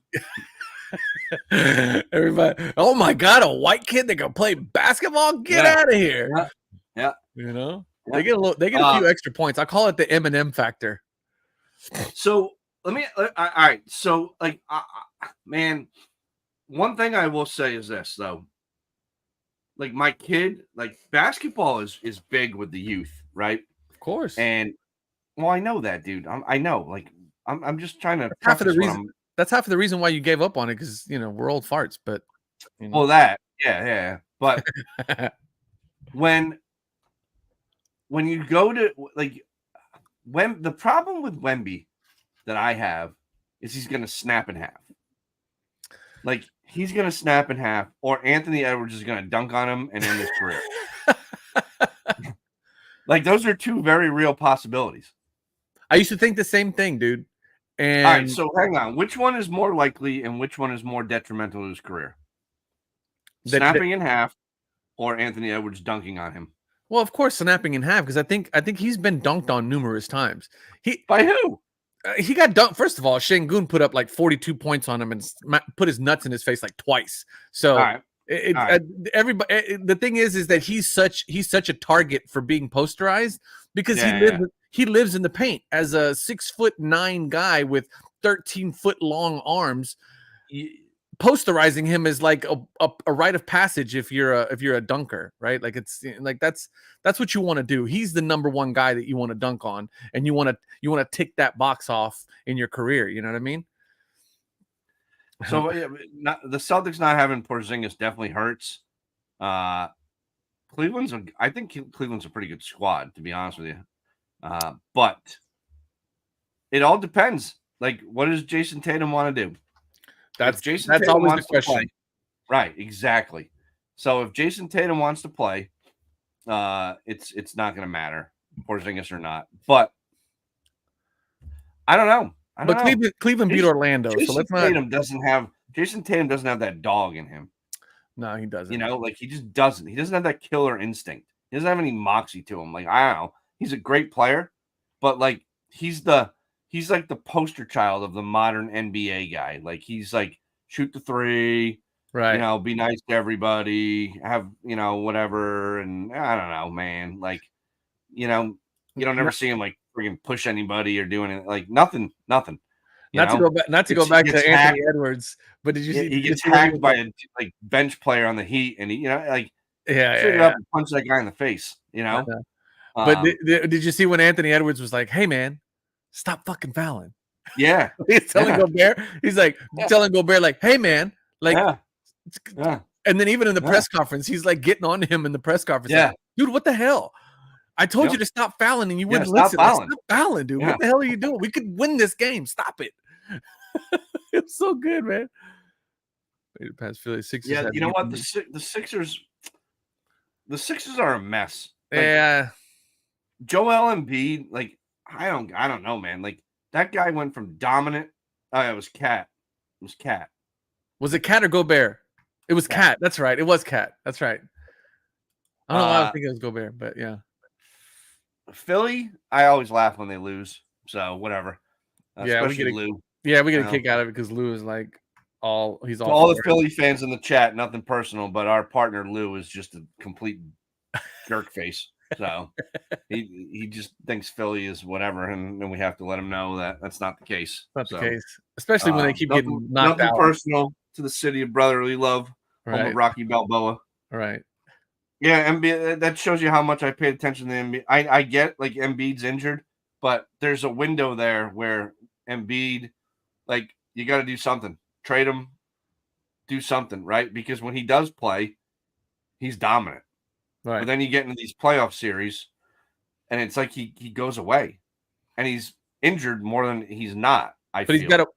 Everybody, oh my God, a white kid that can play basketball? Get out of here. Yeah. You know? Yeah. They get a few extra points. I call it the Eminem factor. So all right. So man, one thing I will say is this though. Like my kid, like basketball is big with the youth, right? Of course. And well, I know that, dude. I know. Like I'm just trying to. That's half of the reason why you gave up on it, because we're old farts. But well, that yeah. But when you go to when the problem with Wemby that I have is he's going to snap in half. Like he's going to snap in half, or Anthony Edwards is going to dunk on him and end his career. Like those are 2 very real possibilities. I used to think the same thing, dude. And all right, so hang on. Which one is more likely and which one is more detrimental to his career? Snapping in half or Anthony Edwards dunking on him? Well, of course, snapping in half, because I think he's been dunked on numerous times. By who? He got dunked. First of all, Şengün put up like 42 points on him and put his nuts in his face like twice. So everybody, the thing is that he's such a target for being posterized because he lives in the paint as a 6'9" guy with 13-foot long arms. Posterizing him is like a rite of passage if you're a dunker, right? Like it's like that's what you want to do. He's the number 1 guy that you want to dunk on, and you want to tick that box off in your career. You know what I mean? So the Celtics not having Porzingis definitely hurts. I think Cleveland's a pretty good squad, to be honest with you. But it all depends. Like, what does Jason Tatum want to do? That's Tatum always the question. Right, exactly. So if Jason Tatum wants to play, it's not going to matter, Porzingis or not. But I don't know. Cleveland beat Orlando, so let's not. Jason Tatum doesn't have that dog in him. No, he doesn't. Like he just doesn't. He doesn't have that killer instinct. He doesn't have any moxie to him. Like I don't know. He's a great player, but like he's like the poster child of the modern NBA guy. Like he's like shoot the 3, right? Be nice to everybody, have whatever, and I don't know, man. Like you don't ever see him like freaking push anybody or doing it. Like nothing. Not to go back to Anthony Edwards, but did you see? He gets hacked by a bench player on the Heat, and he straight up punch that guy in the face. But did you see when Anthony Edwards was like, "Hey man, stop fucking fouling"? Yeah, he's telling Gobert. He's like telling Gobert, like, "Hey man, like." Yeah. And then even in the press conference, he's like getting on to him in the press conference. Yeah, like, dude, what the hell? I told you to stop fouling, and you wouldn't listen. Stop fouling, dude. What the hell are you doing? We could win this game. Stop it. It's so good, man. Past Philly Sixers. Yeah, you know what? The Sixers are a mess. Yeah. Joel Embiid, like, I don't know, man. Like, that guy went from dominant. Oh, it was Cat. It was Cat. Was it Cat or Gobert? It was Cat. That's right. It was Cat. That's right. I don't know why I was thinking it was Gobert, but yeah. Philly, I always laugh when they lose. So whatever. Especially Lou. Yeah, we get a kick out of it because Lou is like he's all the Philly fans in the chat, nothing personal, but our partner Lou is just a complete jerk face. So he just thinks Philly is whatever, and we have to let him know that that's not the case. Not the case. Especially when they keep getting knocked out. Nothing personal to the city of brotherly love. Home of Rocky Balboa. Right. Yeah, Embiid, that shows you how much I paid attention to Embiid. I get like Embiid's injured, but there's a window there where Embiid, like, you got to do something. Trade him, do something, right? Because when he does play, he's dominant. Right. But then you get into these playoff series, and it's like he goes away, and he's injured more than he's not. He's got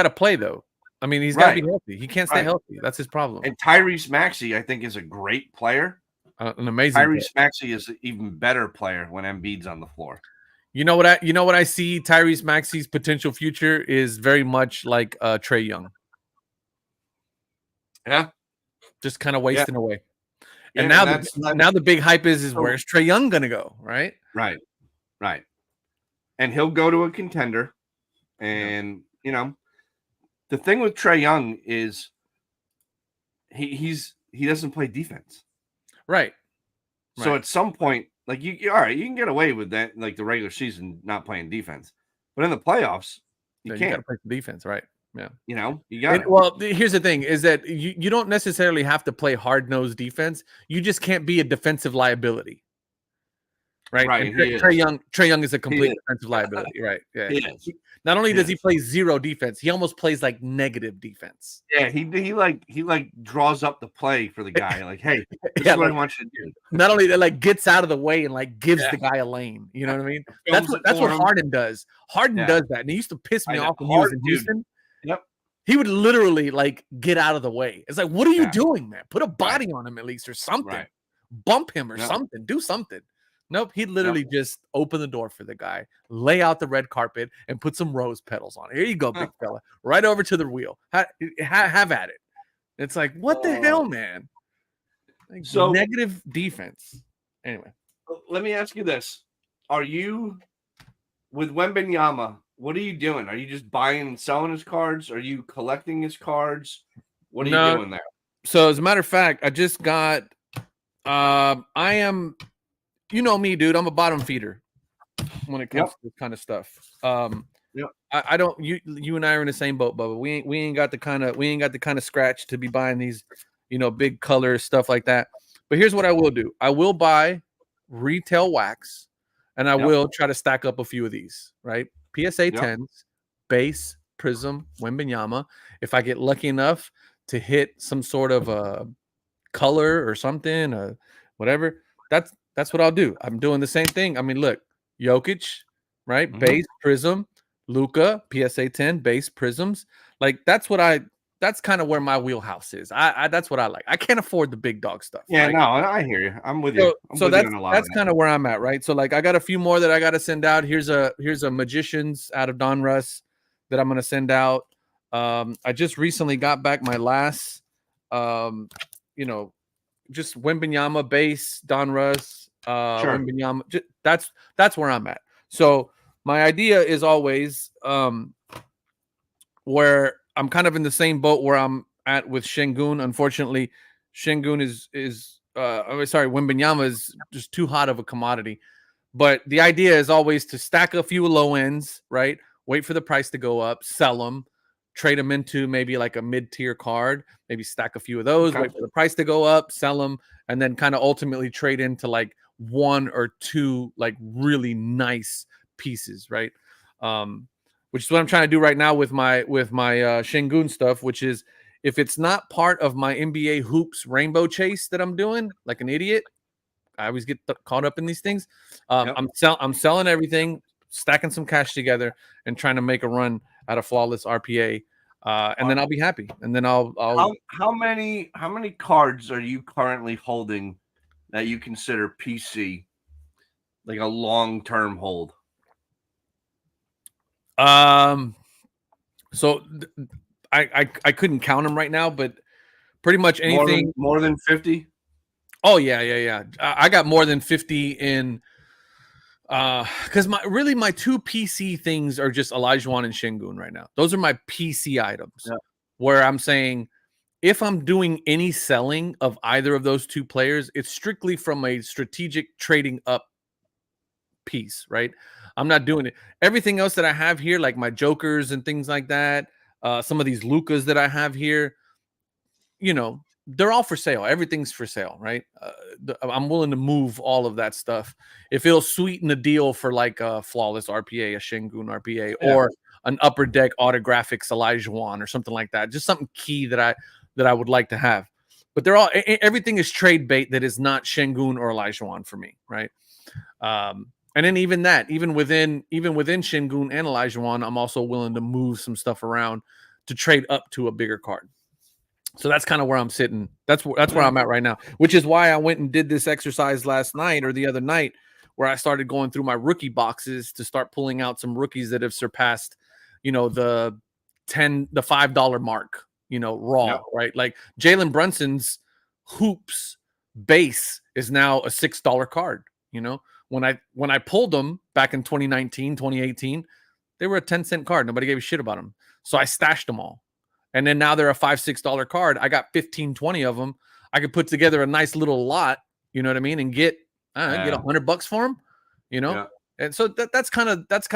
to play though. I mean, he's got to be healthy. He can't stay healthy. That's his problem. And Tyrese Maxey, I think, is a great player. An amazing. Tyrese Maxey is an even better player when Embiid's on the floor. You know what I see Tyrese Maxey's potential future is very much like Trae Young. Yeah. Just kind of wasting away. And now the big hype is where's Trae Young gonna go, right? Right. And he'll go to a contender. And the thing with Trae Young is he doesn't play defense. Right. So at some point, like you all right, you can get away with that, like the regular season not playing defense, but in the playoffs, you can't. You got to play defense, right? Yeah. You got. Well, here's the thing: is that you don't necessarily have to play hard-nosed defense. You just can't be a defensive liability. Right. Trae Young is a complete defensive liability. Right. Yeah. Not only does he play zero defense, he almost plays like negative defense. Yeah. He draws up the play for the guy. Like, hey, this is what I want you to do. Not only that, like gets out of the way and like gives the guy a lane. You know what I mean? That's what Harden does. Harden does that, and he used to piss me off when he was in Houston. Yep. He would literally like get out of the way. It's like, what are you doing, man? Put a body on him at least or something. Right. Bump him or something. Do something. Nope, he'd literally just open the door for the guy, lay out the red carpet, and put some rose petals on it. Here you go, big fella. Right over to the wheel. Have at it. It's like, what the hell, man? Like, so negative defense. Anyway. Let me ask you this. Are you, with Wembanyama, what are you doing? Are you just buying and selling his cards? Are you collecting his cards? What are you doing there? So as a matter of fact, I just got, I am... You know me, dude. I'm a bottom feeder when it comes to this kind of stuff. I don't. You and I are in the same boat, Bubba. We ain't got the kind of scratch to be buying these, big colors, stuff like that. But here's what I will do. I will buy retail wax, and I will try to stack up a few of these. Right, PSA 10s, base, Prism, Wembanyama. If I get lucky enough to hit some sort of a color or something, whatever, that's what I'll do. I'm doing the same thing. I mean, look, Jokic, right? Mm-hmm. Base, Prism, Luka, PSA 10, base, Prisms. Like that's kind of where my wheelhouse is. That's what I like. I can't afford the big dog stuff. Yeah, right? No, I hear you. I'm with you. So that's kind of where I'm at, right? So like I got a few more that I got to send out. Here's a Magicians out of Don Russ that I'm going to send out. I just recently got back my last, just Wembanyama base, Don Russ, Wembanyama. That's where I'm at. So my idea is always where I'm kind of in the same boat where I'm at with Şengün. Unfortunately, Wembanyama is just too hot of a commodity. But the idea is always to stack a few low ends, right? wait for the price to go up, sell them, trade them into maybe like a mid-tier card, maybe stack a few of those, wait for the price to go up, sell them, and then kind of ultimately trade into like one or two like really nice pieces, right? Which is what I'm trying to do right now with my Shingun stuff, which is if it's not part of my NBA hoops rainbow chase that I'm doing like an idiot, I always get caught up in these things. I'm selling everything, stacking some cash together, and trying to make a run at a flawless RPA, and then I'll be happy. And then I'll how many cards are you currently holding that you consider PC, like a long-term hold? So I couldn't count them right now, but pretty much anything more than 50. Oh yeah. I got more than 50 in because my two PC things are just Olajuwon and Şengün right now. Those are my PC items. Where I'm saying if I'm doing any selling of either of those two players, it's strictly from a strategic trading up piece, right? I'm not doing it. Everything else that I have here, like my Jokers and things like that, some of these Lukas that I have here, they're all for sale. Everything's for sale, right? I'm willing to move all of that stuff if it'll sweeten the deal for like a flawless RPA, a Şengün RPA, or an upper deck autographics Olajuwon or something like that. Just something key that I would like to have. But they're all everything is trade bait that is not Şengün or Olajuwon for me, right? And then even within Şengün and Olajuwon, I'm also willing to move some stuff around to trade up to a bigger card. So that's kind of where I'm sitting. That's where I'm at right now, which is why I went and did this exercise last night or the other night where I started going through my rookie boxes to start pulling out some rookies that have surpassed, the $5 mark, raw, right? Like Jalen Brunson's hoops base is now a $6 card. When I pulled them back in 2019, 2018, they were a 10-cent card. Nobody gave a shit about them. So I stashed them all. And then now they're a $5-6 card. I got 15, 20 of them. I could put together a nice little lot, you know what I mean, and get $100 for them, Yeah. And so that's kind of that's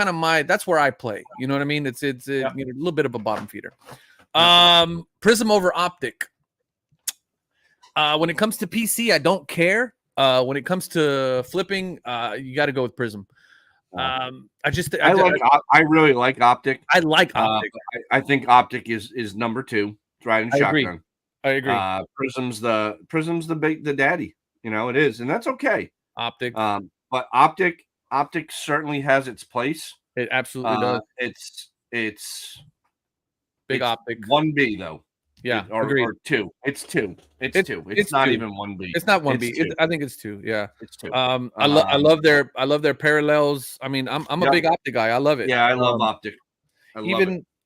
where I play. You know what I mean? It's a little bit of a bottom feeder. Prism over Optic. When it comes to PC, I don't care. When it comes to flipping, you got to go with Prism. I really like Optic. I like Optic. I think Optic is number 2 driving shotgun. I agree. Prism's the daddy. It is, and that's okay. Optic. But Optic certainly has its place. It absolutely does. It's big Optic. 1B though. Yeah, or 2. It's 2. It's 2. It's not 2. even 1B. It's not 1B. I think it's 2. Yeah, it's 2. I love their parallels. I mean, I'm a big Optic guy. I love it. Yeah, I love Optic.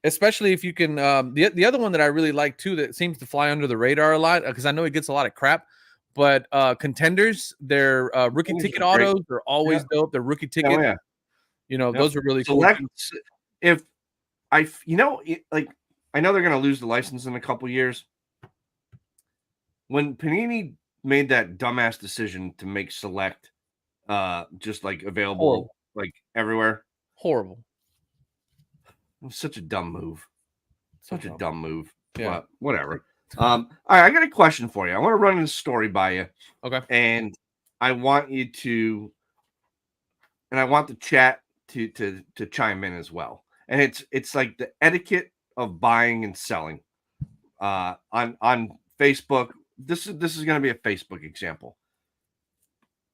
Especially if you can. The other one that I really like too that seems to fly under the radar a lot because I know it gets a lot of crap. But Contenders, their rookie ticket autos are always dope. Their rookie ticket, those are really cool. I know they're going to lose the license in a couple years. When Panini made that dumbass decision to make Select just like available like everywhere. Horrible. It was such a dumb move. Such a dumb move. Yeah. But whatever. All right, I got a question for you. I want to run this story by you. Okay. And I want you to and I want the chat to chime in as well. And it's like the etiquette of buying and selling on Facebook. This is going to be a Facebook example.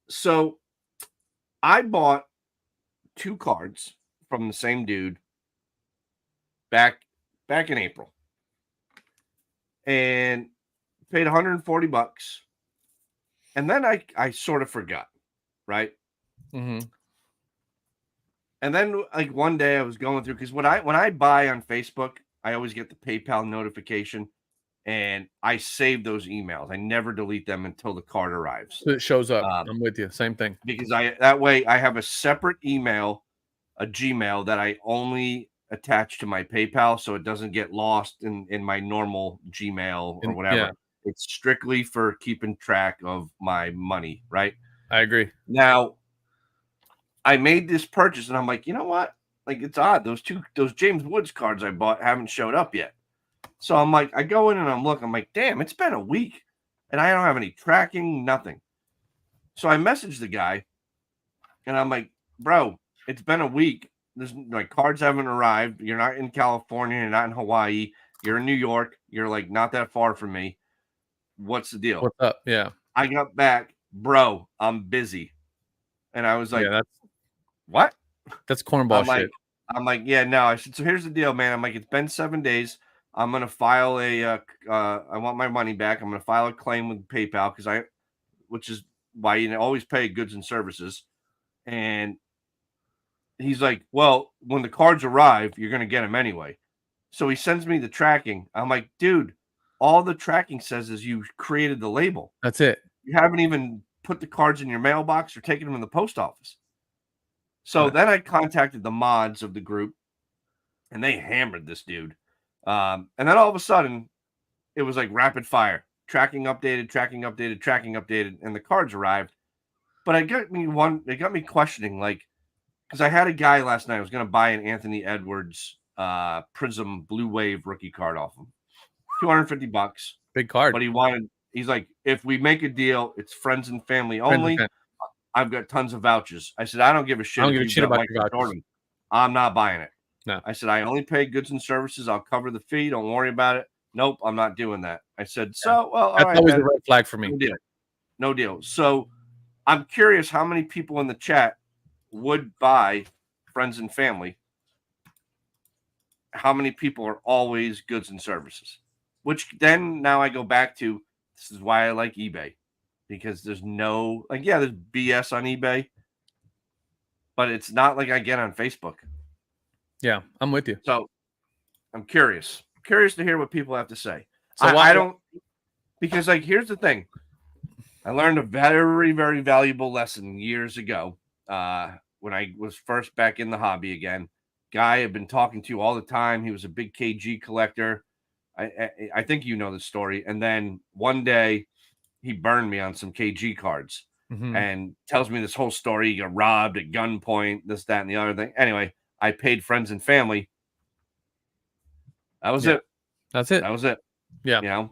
So I bought 2 cards from the same dude back in April and paid $140, and then I sort of forgot, right? Mm-hmm. And then like one day I was going through because when I buy on Facebook, I always get the PayPal notification, and I save those emails. I never delete them until the card arrives. So it shows up. I'm with you. Same thing. Because that way I have a separate email, a Gmail that I only attach to my PayPal, so it doesn't get lost in my normal Gmail or whatever. Yeah. It's strictly for keeping track of my money, right? I agree. Now, I made this purchase, and I'm like, you know what? like it's odd. Those James Woods cards I bought haven't showed up yet. So I'm like, I go in and I'm looking. I'm like, damn, it's been a week, and I don't have any tracking, nothing. So I messaged the guy, and I'm like, bro, it's been a week. My cards haven't arrived. You're not in California. You're not in Hawaii. You're in New York. You're like not that far from me. What's the deal? What's up? Yeah. I got back, bro. I'm busy, and I was like, yeah, what? That's cornball shit. I'm like, yeah, no. I said, so here's the deal, man. I'm like, it's been 7 days. I'm gonna file I want my money back. I'm gonna file a claim with PayPal which is why you always pay goods and services. And he's like, well, when the cards arrive, you're gonna get them anyway. So he sends me the tracking. I'm like, dude, all the tracking says is you created the label. That's it. You haven't even put the cards in your mailbox or taken them in the post office. So then I contacted the mods of the group, and they hammered this dude. And then all of a sudden, it was like rapid fire. Tracking updated, tracking updated, tracking updated, and the cards arrived. But it got me questioning, like, because I had a guy last night. I was going to buy an Anthony Edwards Prism Blue Wave rookie card off him, $250, big card. But he's like, if we make a deal, it's friends and family only. I've got tons of vouchers. I said, I don't give a shit. I don't give a shit about your vouchers. I'm not buying it. No. I said, I only pay goods and services. I'll cover the fee. Don't worry about it. Nope, I'm not doing that. I said, so, well, that's always a red flag for me. No deal. So I'm curious how many people in the chat would buy friends and family. How many people are always goods and services? Which then now I go back to, this is why I like eBay. Because there's no, like, yeah, there's BS on eBay, but it's not like I get on Facebook. Yeah, I'm with you. So I'm curious to hear what people have to say. So I don't, because, like, here's the thing. I learned a very, very valuable lesson years ago when I was first back in the hobby again. Guy I've been talking to all the time. He was a big KG collector. I think you know the story. And then one day, he burned me on some KG cards and tells me this whole story. He got robbed at gunpoint, this, that, and the other thing. Anyway, I paid friends and family. That was it. That's it. That was it. Yeah. You know,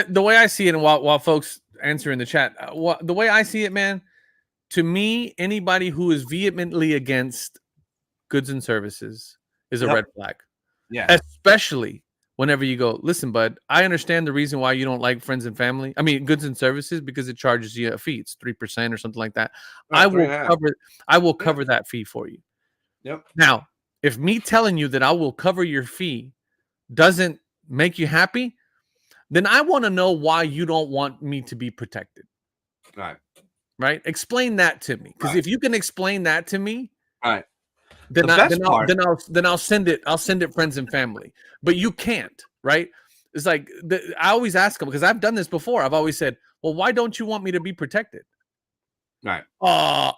the way I see it, and while folks answer in the chat, the way I see it, man, to me, anybody who is vehemently against goods and services is a red flag. Yeah. Especially whenever you go, listen, bud, I understand the reason why you don't like friends and family. I mean, goods and services, because it charges you a fee. It's 3% or something like that. I will cover that fee for you. Yep. Now, if me telling you that I will cover your fee doesn't make you happy, then I want to know why you don't want me to be protected. Right? Explain that to me. Because if you can explain that to me, then I'll send it. I'll send it friends and family. But you can't, right? It's like I always ask them, because I've done this before. I've always said, well, why don't you want me to be protected? Right. Well,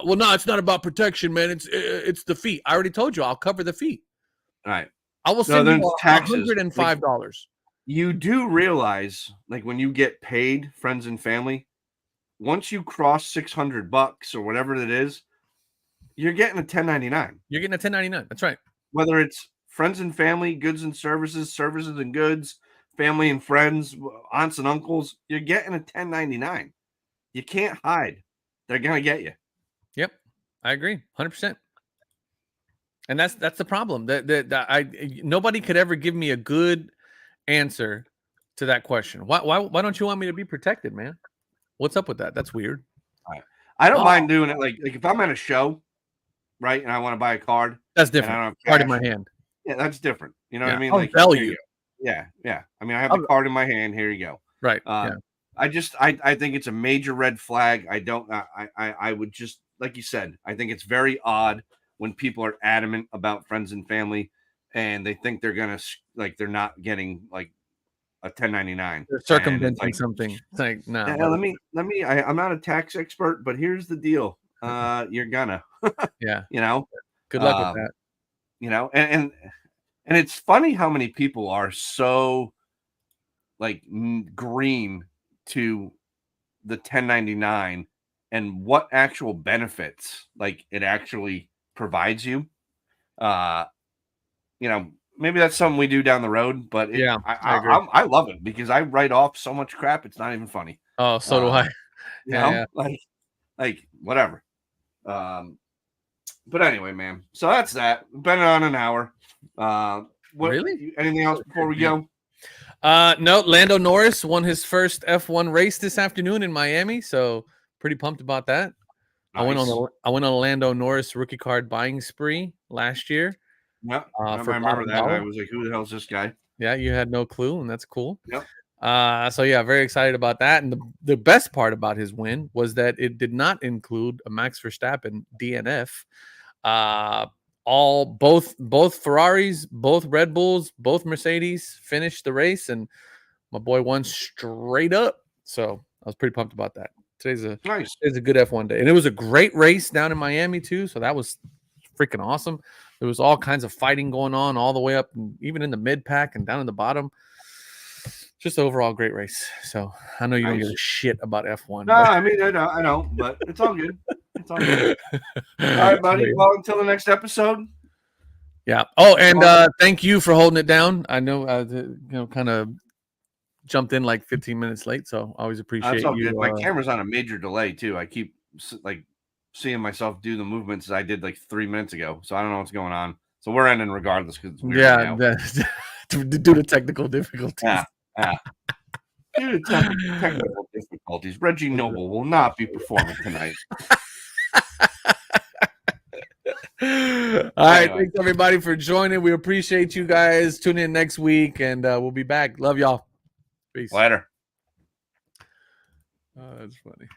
no, it's not about protection, man. It's the fee. I already told you I'll cover the fee. Right. I will send you $105. Like, you do realize, like, when you get paid, friends and family, once you cross $600 or whatever it is, you're getting a 1099. You're getting a 1099. That's right. Whether it's friends and family, goods and services, services and goods, family and friends, aunts and uncles, you're getting a 1099. You can't hide. They're gonna get you. Yep, I agree, 100%. And that's the problem. Nobody could ever give me a good answer to that question. Why don't you want me to be protected, man? What's up with that? That's weird. I don't mind doing it. Like if I'm at a show, right, and I want to buy a card, that's different. Card in my hand. Yeah, that's different. You know what I mean? I'll like value. Yeah. I mean, I have the card in my hand. Here you go. Right. I think it's a major red flag. I would just, like you said, I think it's very odd when people are adamant about friends and family and they think they're going to, like, they're not getting like a 1099. They're circumventing something. It's like, no. I'm not a tax expert, but here's the deal. You're gonna, yeah. You know, good luck with that. You know, and it's funny how many people are so like green to the 1099 and what actual benefits like it actually provides you. Maybe that's something we do down the road, but I love it because I write off so much crap. It's not even funny. Oh, so do I. Like whatever. But anyway, man. So that's that. Been on an hour. Really? Anything else before we go? No. Lando Norris won his first F1 race this afternoon in Miami, so pretty pumped about that. Nice. I went on a Lando Norris rookie card buying spree last year. Yeah, I remember that. I was like, "Who the hell is this guy?" Yeah, you had no clue, and that's cool. Yep. So yeah, very excited about that. And the best part about his win was that it did not include a Max Verstappen DNF. Both Ferraris, both Red Bulls, both Mercedes finished the race, and my boy won straight up. So I was pretty pumped about that. Today's a good F1 day, and it was a great race down in Miami too. So that was freaking awesome. There was all kinds of fighting going on all the way up, and even in the mid pack and down in the bottom. Just overall great race. So I know you don't give a shit about F1. No, I mean I know, but it's all good. It's all good. All right, buddy. Well, until the next episode. Yeah. Oh, and thank you for holding it down. I know, kind of jumped in like 15 minutes late, so I always appreciate That's all you. Good. My camera's on a major delay too. I keep like seeing myself do the movements I did like 3 minutes ago, so I don't know what's going on. So we're ending regardless because due to technical difficulties. Yeah. Due to technical difficulties, Reggie Noble will not be performing tonight. All right, thanks everybody for joining. We appreciate you guys. Tune in next week, and we'll be back. Love y'all. Peace. Later. Oh, that's funny.